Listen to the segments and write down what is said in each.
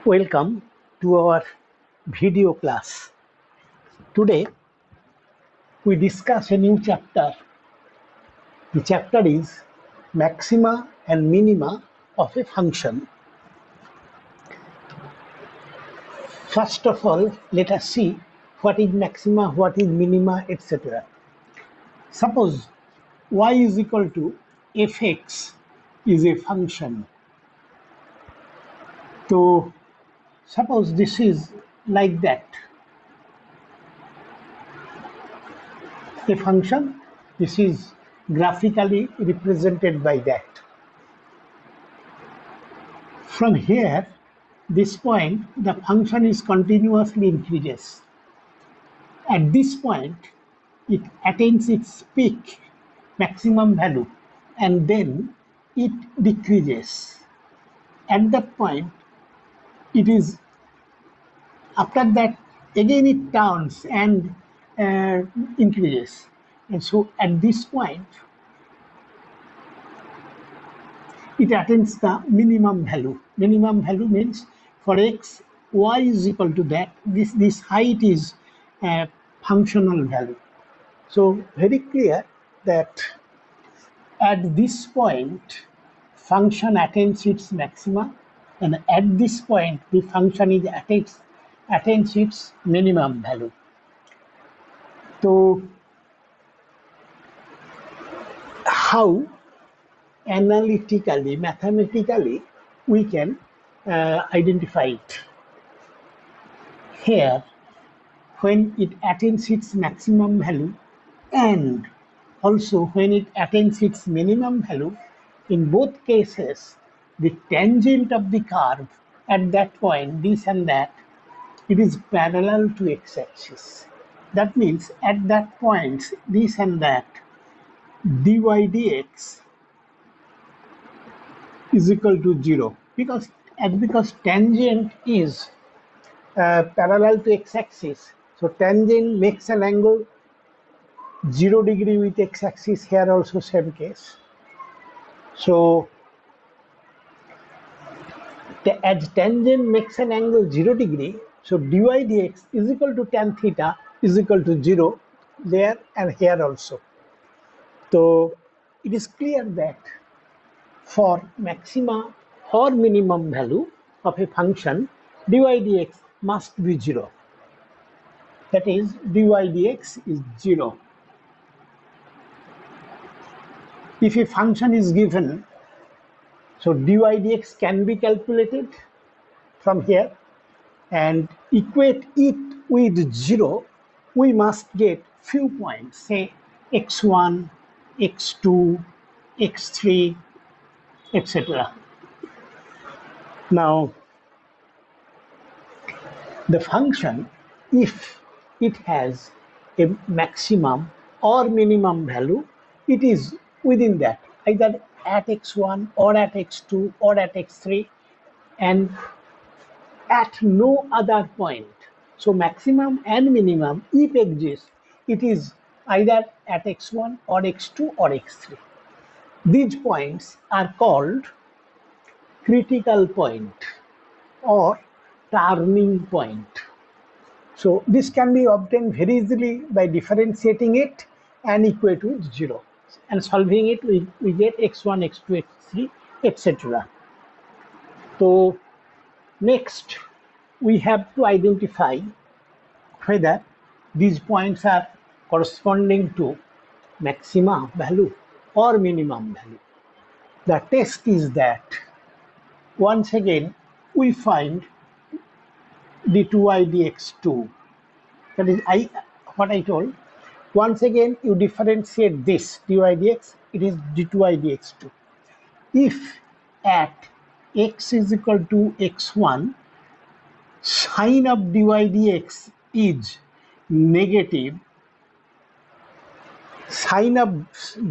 Welcome to our video class. Today we discuss a new chapter. The chapter is Maxima and Minima of a function. First of all, let us see what is maxima, what is minima, etc. Suppose y is equal to fx is a function. So suppose this is like that. A function, this is graphically represented by that. From here, this point, the function is continuously increases. At this point, it attains its peak, maximum value, and then it decreases. At that point, it is, after that, again it turns and increases. And so at this point, it attains the minimum value. Minimum value means for x, y is equal to that. This height is a functional value. So very clear that at this point, function attains its maxima, and at this point, the function is attains its minimum value. So how analytically, mathematically, we can identify it? Here, when it attains its maximum value and also when it attains its minimum value, in both cases, the tangent of the curve at that point, this and that, it is parallel to x-axis. That means at that point, this and that, dy dx is equal to 0 because tangent is parallel to x-axis. So tangent makes an angle 0 degree with x-axis. Here also same case. So as tangent makes an angle 0 degree, so dy dx is equal to tan theta is equal to 0 there and here also. So it is clear that for maxima or minimum value of a function, dy dx must be 0. That is, dy dx is 0. If a function is given, so dy dx can be calculated from here and equate it with 0, we must get few points, say x1, x2, x3, etc. Now, the function, if it has a maximum or minimum value, it is within that, either at x1 or at x2 or at x3 and at no other point. So maximum and minimum, if exists, it is either at x1 or x2 or x3. These points are called critical point or turning point. So this can be obtained very easily by differentiating it and equate with 0. And solving it, we get x1, x2, x3, etc. So next, we have to identify whether these points are corresponding to maxima value or minimum value. The test is that once again we find d2y dx2. That is what I told. Once again you differentiate this dy dx, it is d2y dx2. If at x is equal to x1, sign of dy dx is negative, sign of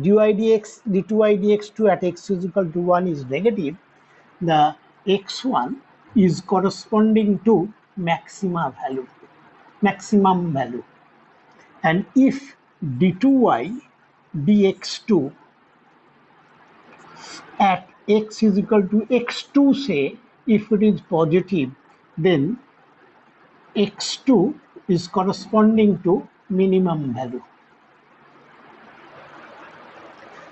dy dx, d2y dx2 at x is equal to 1 is negative, the x1 is corresponding to maximum value. And if d2y dx2 at x is equal to x2, say, if it is positive, then x2 is corresponding to minimum value.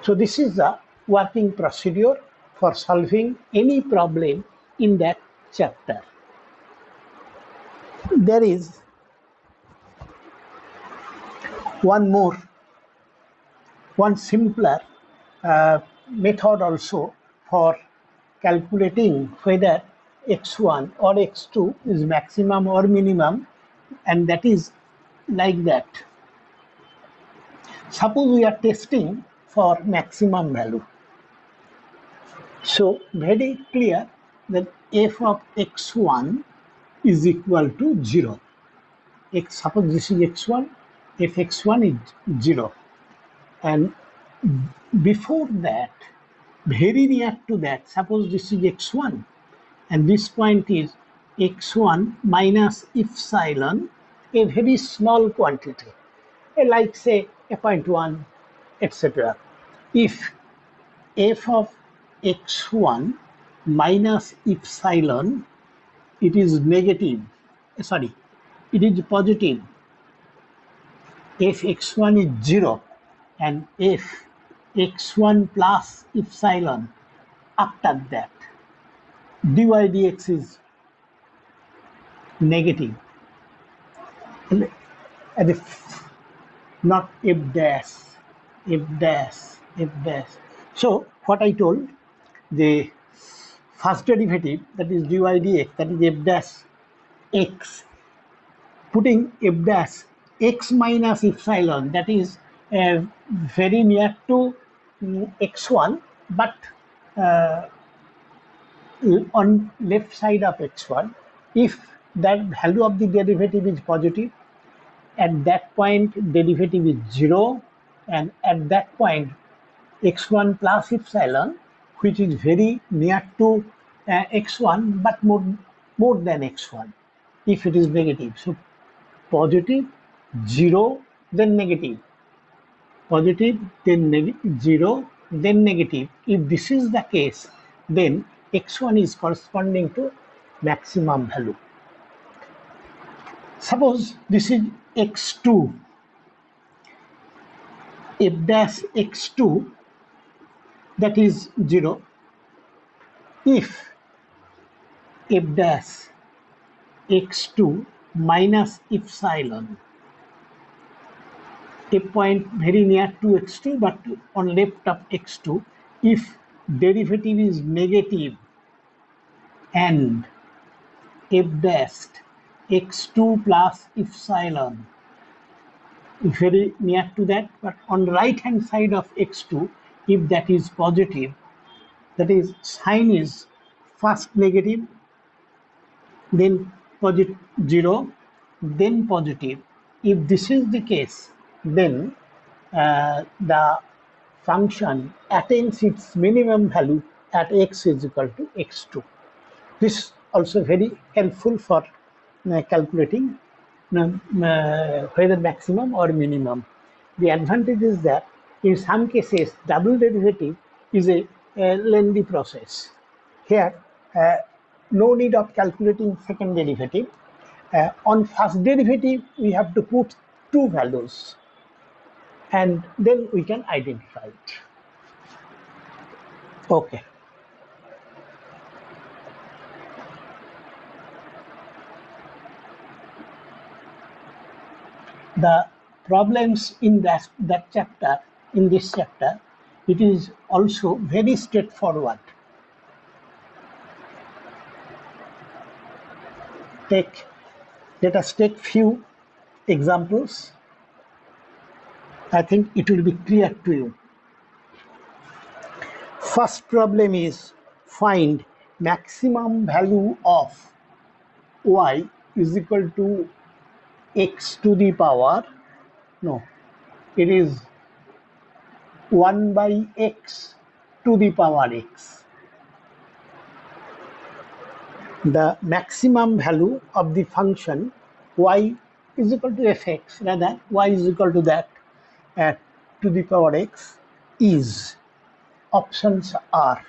So this is the working procedure for solving any problem in that chapter. There is one simpler method also for calculating whether x1 or x2 is maximum or minimum, and that is like that. Suppose we are testing for maximum value. So very clear that f of x1 is equal to 0. Suppose this is x1, f x1 is 0. And before that, very near to that, suppose this is x1 and this point is x1 minus epsilon, a very small quantity, like say a 0.1, etc. If f of x1 minus epsilon, it is negative, it is positive, if x1 is 0, and if x1 plus epsilon, after that dy dx is negative, and if not f dash, f dash, f dash. So what I told, the first derivative, that is dy dx, that is f dash x, putting f dash x minus epsilon, that is very near to x1, but on left side of x1, if that value of the derivative is positive, at that point derivative is 0, and at that point x1 plus epsilon, which is very near to x1 but more than x1, if it is negative. So positive, 0, then negative, positive, then 0, then negative. If this is the case, then x1 is corresponding to maximum value. Suppose this is x2, f dash x2, that is 0. If f dash x2 minus epsilon, a point very near to x2 but on left of x2, if derivative is negative and f dash x2 plus epsilon, very near to that, but on the right hand side of x2, if that is positive, that is sign is first negative, then positive 0, then positive. If this is the case, then the function attains its minimum value at x is equal to x2. This also very helpful for calculating whether maximum or minimum. The advantage is that in some cases double derivative is a lengthy process. Here no need of calculating second derivative. On first derivative we have to put two values and then we can identify it. Okay. The problems in that chapter, in this chapter, it is also very straightforward. Let us take few examples. I think it will be clear to you. First problem is find maximum value of y is equal to x to the power, no, it is 1 by x to the power x. The maximum value of the function y is equal to fx, rather y is equal to that at to the power x is, options are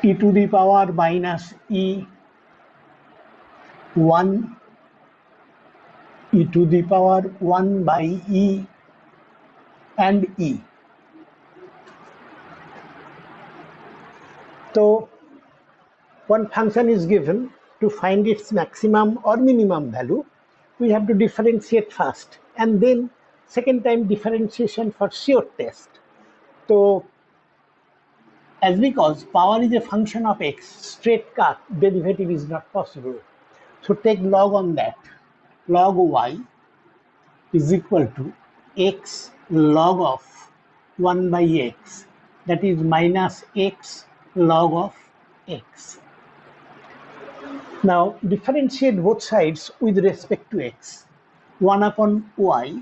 e to the power minus e, 1 e to the power 1 by e and e. So one function is given. To find its maximum or minimum value, we have to differentiate first, and then second time differentiation for sure test. So as because power is a function of x, straight cut derivative is not possible. So take log on that. Log y is equal to x log of 1 by x, that is minus x log of x. Now differentiate both sides with respect to x. 1 upon y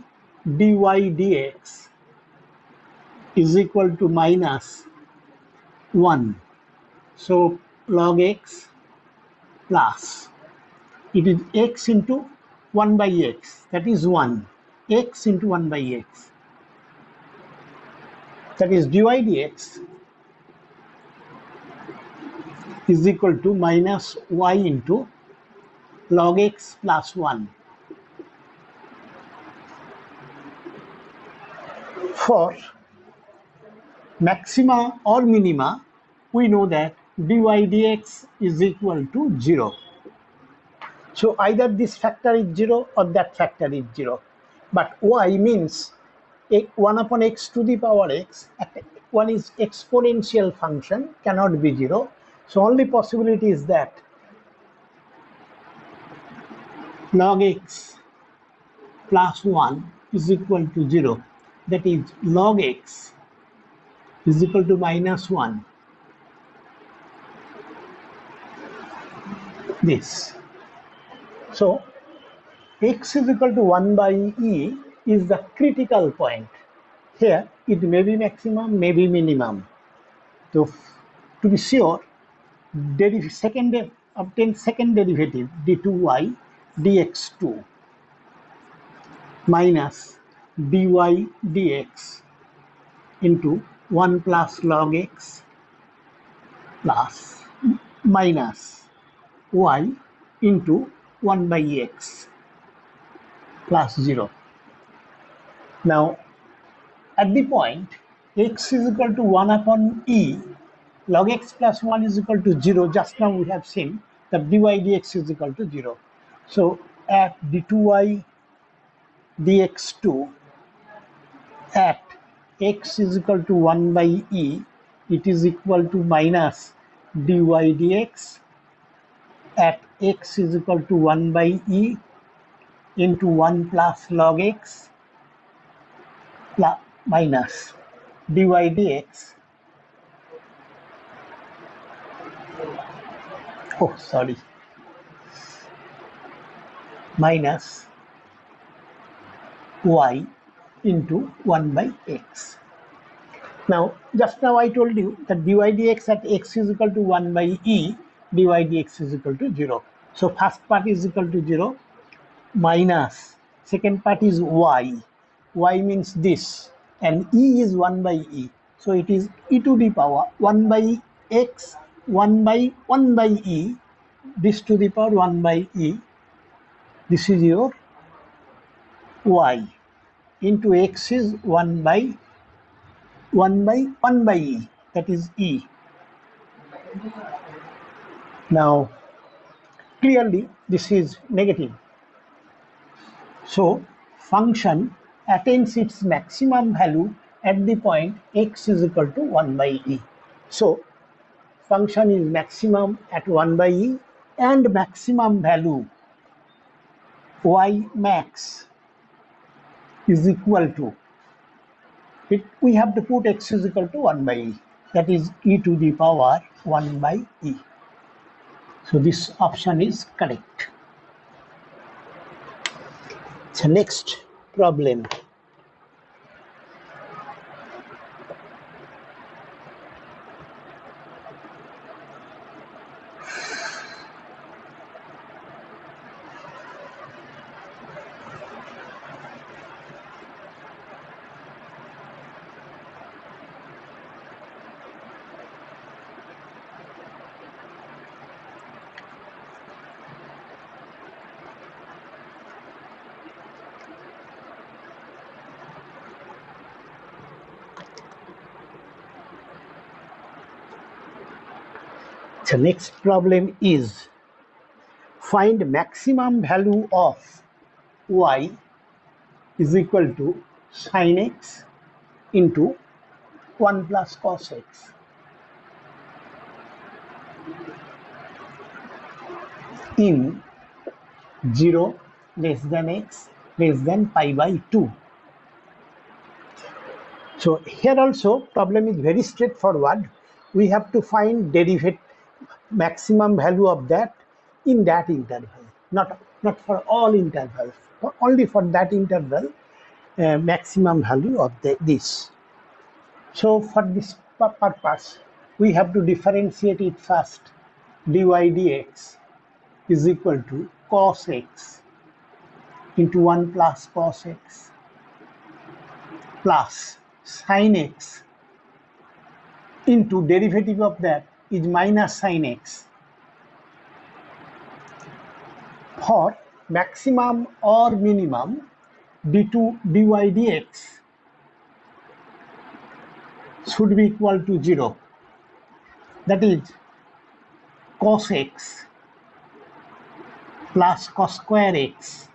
dy dx is equal to minus 1. So log x plus, it is x into 1 by x, that is 1. X into 1 by x, that is dy dx is equal to minus y into log x plus 1. For maxima or minima, we know that dy dx is equal to 0. So either this factor is 0 or that factor is 0. But y means 1 upon x to the power x, one is exponential function, cannot be 0. So only possibility is that log x plus 1 is equal to 0. That is log x is equal to minus 1. This. So x is equal to 1 by e is the critical point. Here it may be maximum, may be minimum. So to be sure, obtain second derivative d2y dx2 minus dy dx into 1 plus log x plus minus y into 1 by x plus 0. Now at the point x is equal to 1 upon e, log x plus 1 is equal to 0. Just now we have seen that dy dx is equal to 0. So at d2y dx2 at x is equal to 1 by e, it is equal to minus dy dx at x is equal to 1 by e into 1 plus log x plus minus dy dx, minus y into 1 by x. Now, just now I told you that dy dx at x is equal to 1 by e, dy dx is equal to 0. So first part is equal to 0, minus second part is y. Y means this, and e is 1 by e. So it is e to the power 1 by x, 1 by e, this to the power 1 by e. This is your y into x is 1 by e, that is e. Now clearly this is negative. So function attains its maximum value at the point x is equal to 1 by e. So function is maximum at 1 by e, and maximum value y max is equal to it. We have to put x is equal to 1 by e, that is e to the power 1 by e. So this option is correct. So next problem. So next problem is find maximum value of y is equal to sin x into 1 plus cos x. In 0 less than x less than pi by 2. So here also problem is very straightforward. We have to find derivative maximum value of that in that interval, not for all intervals, only for that interval maximum value of this. So for this purpose, we have to differentiate it first. dy dx is equal to cos x into 1 plus cos x plus sin x into derivative of that is minus sin x. For maximum or minimum d2 dy dx should be equal to 0. That is cos x plus cos square x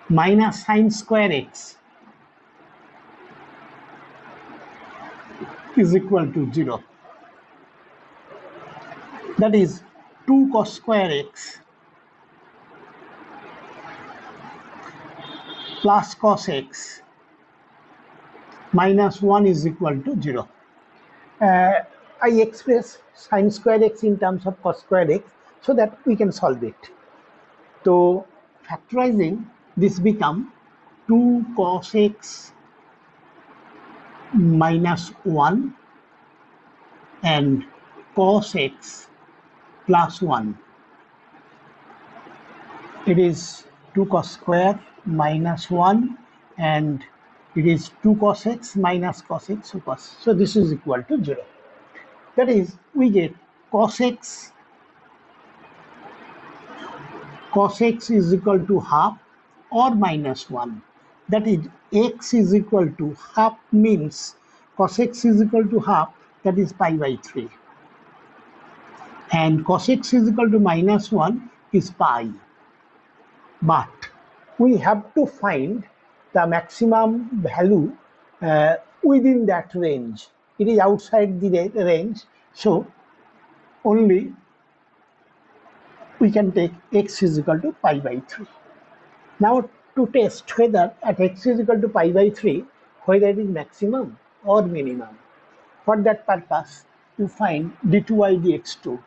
minus sin square x is equal to 0. That is 2 cos square x plus cos x minus 1 is equal to 0. I express sin square x in terms of cos square x so that we can solve it. So factorizing this become 2 cos x minus 1 and cos x plus 1. It is 2 cos square minus 1 and it is 2 cos x minus cos x. So this is equal to 0. That is, we get cos x is equal to half or minus 1. That is, x is equal to half means cos x is equal to half, that is pi by 3. And cos x is equal to minus 1 is pi. But we have to find the maximum value within that range. It is outside the range, so only we can take x is equal to pi by 3. Now to test whether at x is equal to pi by 3, whether it is maximum or minimum. For that purpose, you find d2y dx2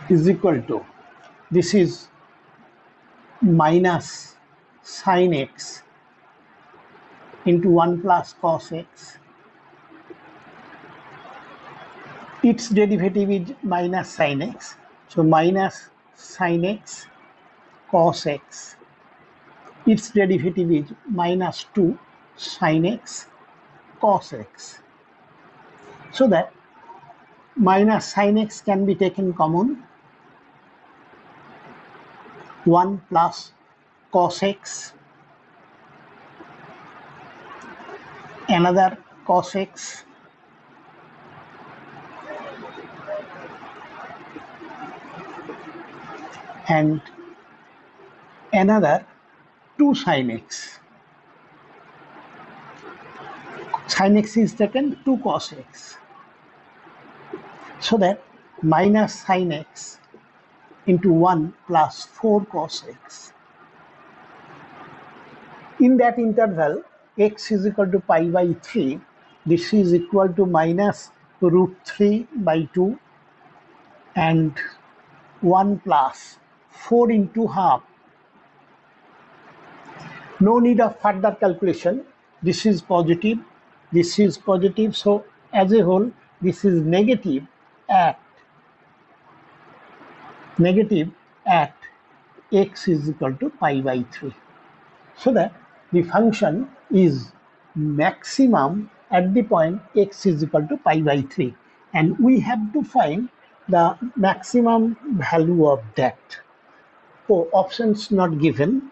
is equal to, this is minus sin x into 1 plus cos x. Its derivative is minus sin x. So minus sin x cos x. Its derivative is minus 2 sin x cos x. So that minus sin x can be taken common. 1 plus cos x, another cos x, and another 2 sin x. Sin x is taken 2 cos x. So that minus sin x into 1 plus 4 cos x. In that interval, x is equal to pi by 3. This is equal to minus root 3 by 2 and 1 plus 4 into half. No need of further calculation. This is positive. This is positive. So as a whole, this is negative at x is equal to pi by 3. So that the function is maximum at the point x is equal to pi by 3. And we have to find the maximum value of that. So options not given,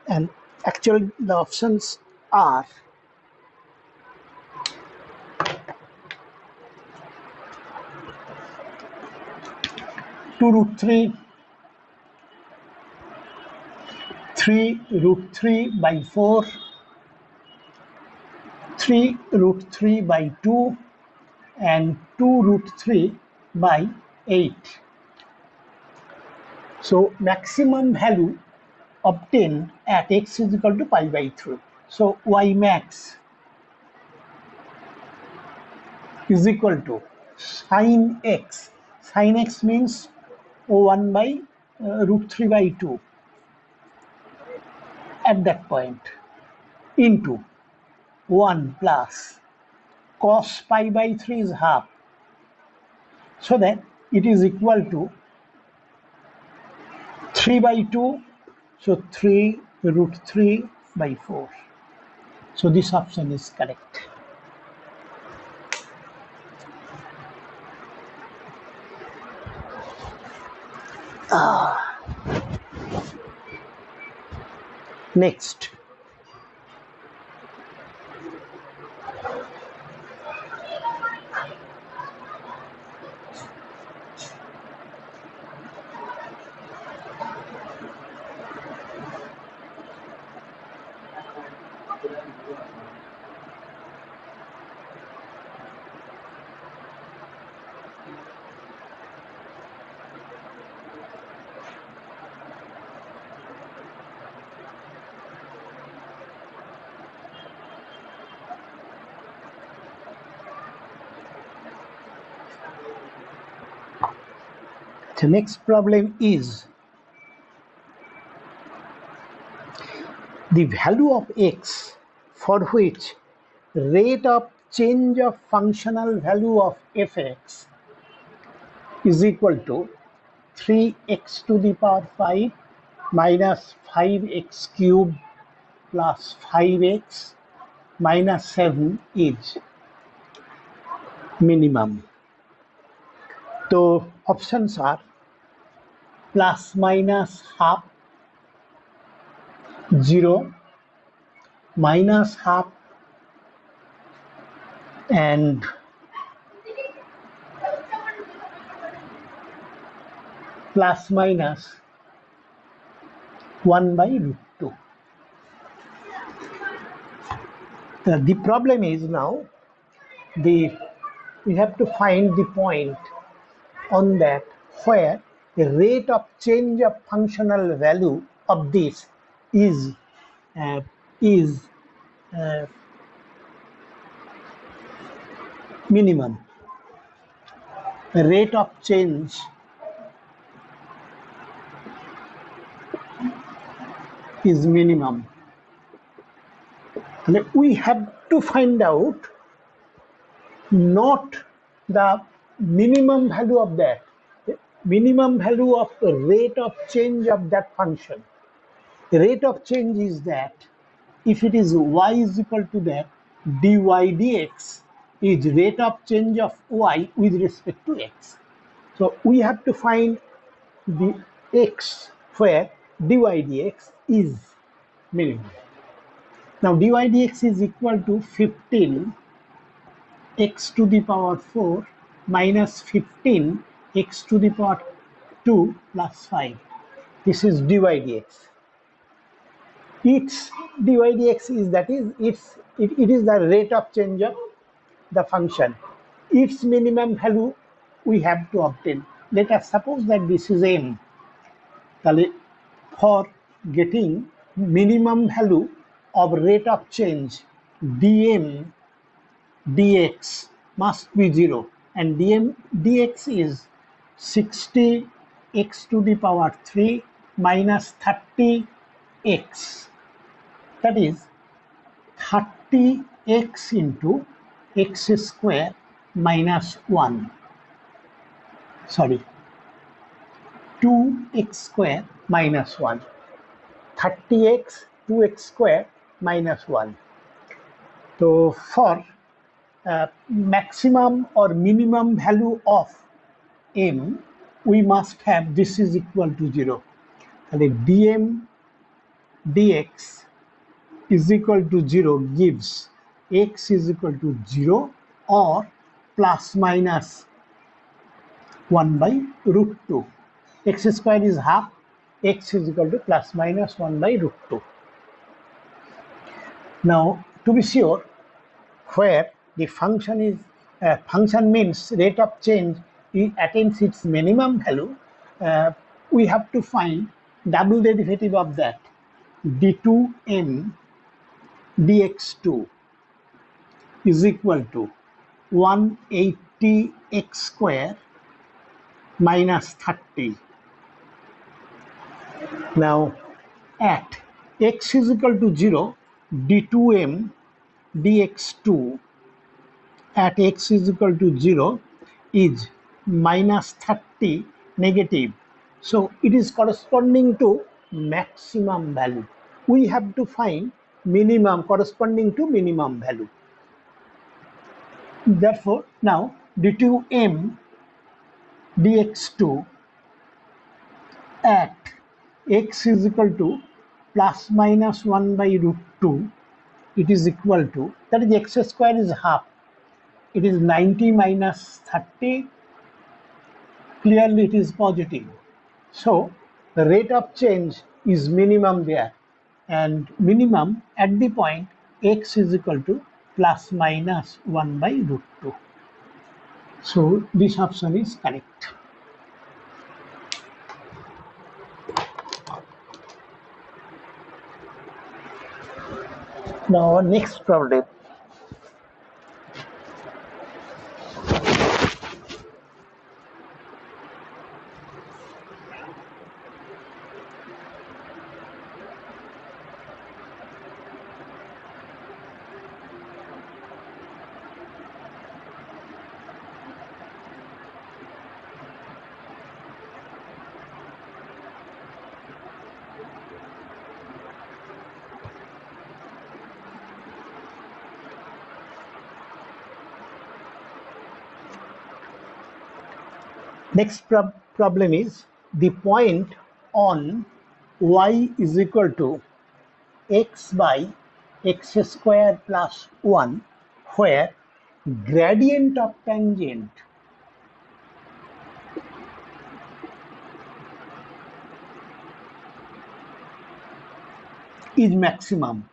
and actually the options are 2 root 3, 3 root 3 by 4, 3 root 3 by 2, and 2 root 3 by 8. So maximum value obtained at x is equal to pi by 3. So y max is equal to sin x. Sin x means 1 by root 3 by 2 at that point into 1 plus cos pi by 3 is half. So that it is equal to 3 by 2. So 3 root 3 by 4. So this option is correct. Next. The next problem is the value of x for which rate of change of functional value of fx is equal to 3x to the power 5 minus 5x cubed plus 5x minus 7 is minimum. So options are plus minus half, 0, minus half, and plus minus 1 by root 2. The problem is now we have to find the point on that where the rate of change of functional value of this is minimum. The rate of change is minimum. And we have to find out not the minimum value of that, the minimum value of the rate of change of that function. The rate of change is that if it is y is equal to that, dy dx is rate of change of y with respect to x. So we have to find the x where dy dx is minimum. Now dy dx is equal to 15 x to the power 4 minus 15 x to the power 2 plus 5. This is dy dx. Its dy dx is it is the rate of change of the function. Its minimum value we have to obtain. Let us suppose that this is m. For getting minimum value of rate of change, dm dx must be 0, and dm dx is 60 x to the power 3 minus 30 x. That is 30x into x square minus 1. Sorry, 2x square minus 1. 30x, 2x square minus 1. So for maximum or minimum value of m, we must have this is equal to 0. And if dm dx is equal to 0 gives x is equal to 0 or plus minus 1 by root 2. x square is half, x is equal to plus minus 1 by root 2. Now, to be sure, where the function is function means rate of change attains its minimum value, we have to find double derivative of that d2m dx2 is equal to 180 x square minus 30. Now at x is equal to 0, d2m dx2 at x is equal to 0 is minus 30 negative. So it is corresponding to maximum value. We have to find minimum corresponding to minimum value. Therefore, now d2m dx2 at x is equal to plus minus 1 by root 2, it is equal to, that is x square is half, it is 90 minus 30, clearly it is positive. So the rate of change is minimum there, and minimum at the point x is equal to plus minus 1 by root 2. So this option is correct. Now next problem. Next problem is the point on y is equal to x by x square plus 1 where gradient of tangent is maximum.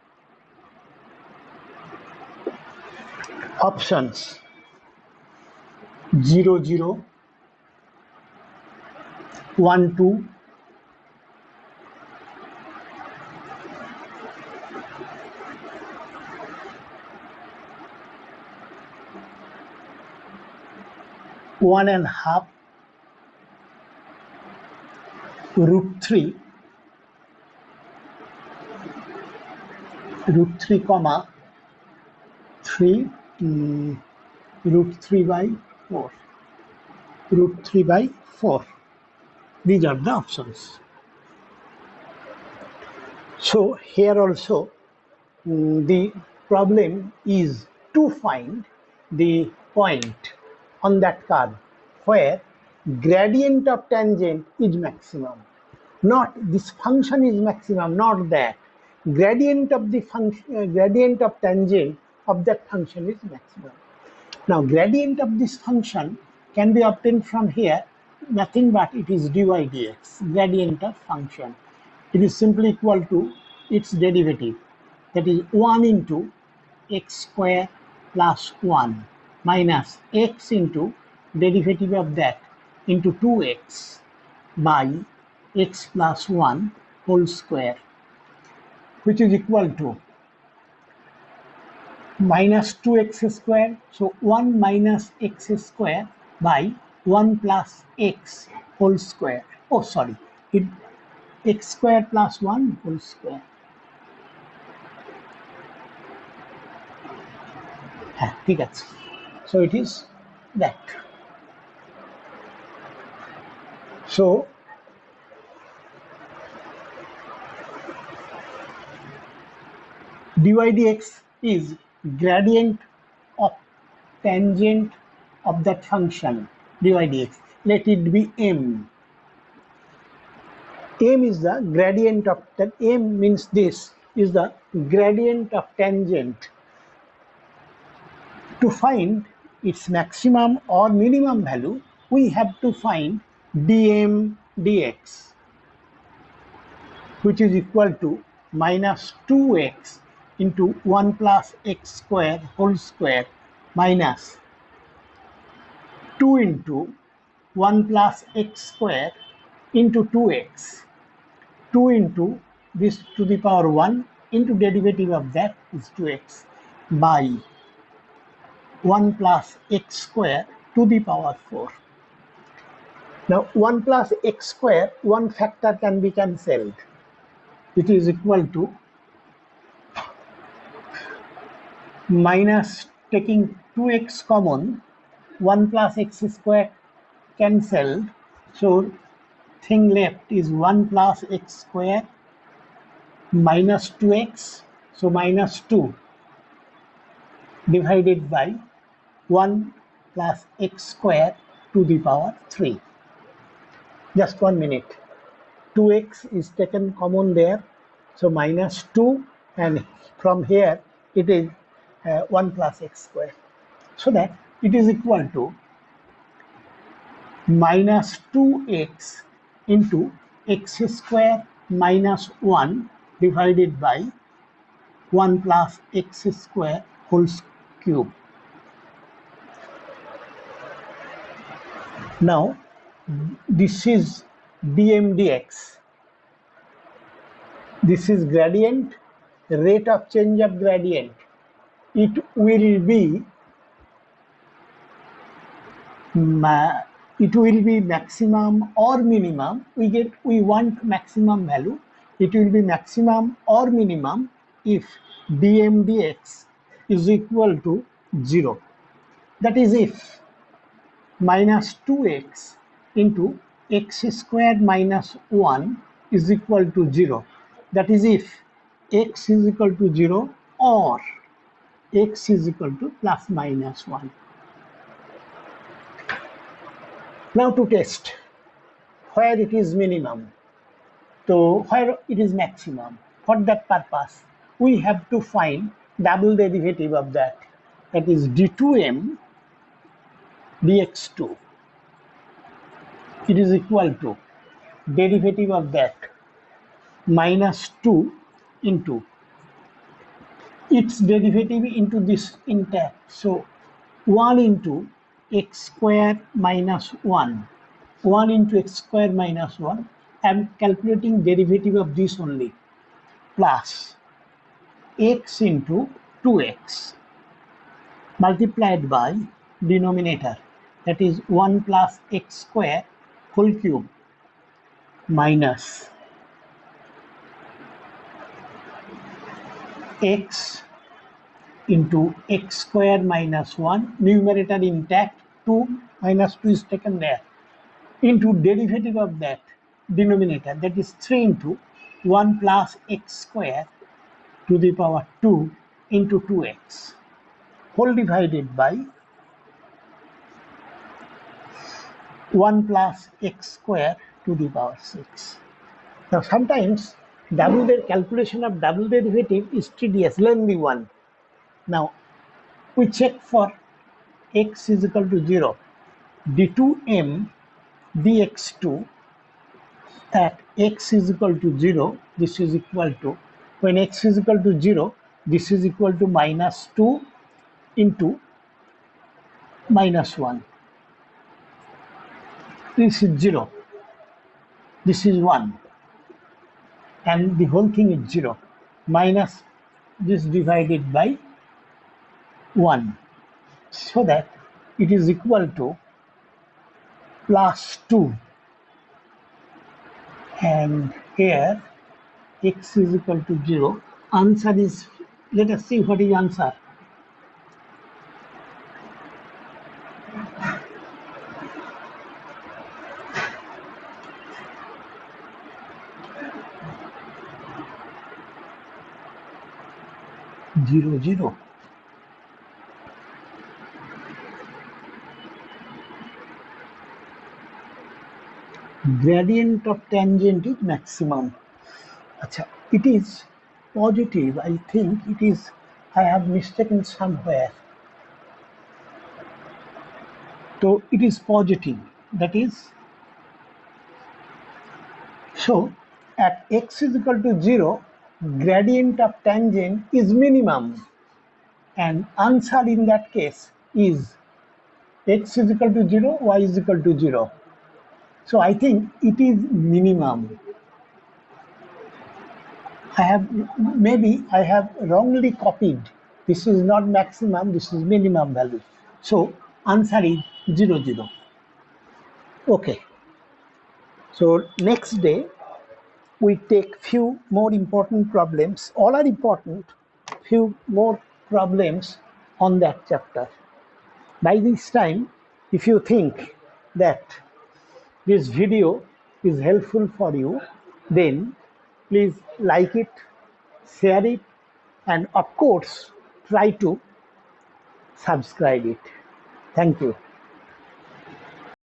Options 0, 0, 1, 2, 1.5, root 3 comma 3, root 3 by 4, root 3 by 4. These are the options. So here also the problem is to find the point on that curve where gradient of tangent is maximum. Not this function is maximum, not that. Gradient of the function, gradient of tangent of that function is maximum. Now gradient of this function can be obtained from here, nothing but it is dy dx, gradient of function. It is simply equal to its derivative, that is 1 into x square plus 1 minus x into derivative of that into 2x by x plus 1 whole square, which is equal to minus 2x square. So 1 minus x square by 1 plus x whole square. Oh, sorry, x square plus 1 whole square. ঠিক আছে. So it is that. So dy dx is gradient of tangent of that function dy dx. Let it be m. M is the gradient of that. M means this is the gradient of tangent. To find its maximum or minimum value, we have to find dm dx, which is equal to minus 2x into 1 plus x square whole square minus 2 into 1 plus x square into 2x, 2 into this to the power 1 into derivative of that is 2x by 1 plus x square to the power 4. Now 1 plus x square, one factor can be cancelled. It is equal to minus taking 2x common, 1 plus x square cancelled. So thing left is 1 plus x square minus 2x. So minus 2 divided by 1 plus x square to the power 3. Just 1 minute. 2x is taken common there. So minus 2, and from here it is 1 plus x square. So that it is equal to minus 2x into x square minus 1 divided by 1 plus x square whole cube. Now this is dm dx. This is gradient, rate of change of gradient. It will be maximum or minimum. We want maximum value. It will be maximum or minimum if dm dx is equal to 0. That is if minus 2x into x squared minus 1 is equal to 0. That is if x is equal to 0 or x is equal to plus minus 1. Now to test where it is minimum, so where it is maximum. For that purpose, we have to find double derivative of that. That is d2m dx2. It is equal to derivative of that minus 2 into its derivative into this intact. So 1 into x square minus 1. 1 into x square minus 1. I am calculating derivative of this only. Plus x into 2x multiplied by denominator. That is 1 plus x square whole cube minus x into x square minus 1, numerator intact, 2 minus 2 is taken there, into derivative of that denominator, that is 3 into 1 plus x square to the power 2 into 2x, whole divided by 1 plus x square to the power 6. Now sometimes calculation of double derivative is tedious, lengthy one. Now we check for x is equal to 0. d2m dx2 at x is equal to 0, this is equal to, when x is equal to 0, this is equal to minus 2 into minus 1. This is 0. This is 1. And the whole thing is 0. Minus this divided by 1. So that it is equal to plus 2. And here x is equal to 0. Answer is, let us see what is answer. Zero, 0. Gradient of tangent is maximum. Achha, it is positive. I think it is, I have mistaken somewhere. So it is positive. That is So at x is equal to 0, gradient of tangent is minimum, and answer in that case is x is equal to 0, y is equal to 0. So I think it is minimum. I have wrongly copied. This is not maximum, this is minimum value. So answer is 0, 0. Okay. So next day we take few more important problems. All are important. Few more problems on that chapter. By this time, if you think that this video is helpful for you, then please like it, share it, and of course, try to subscribe it. Thank you.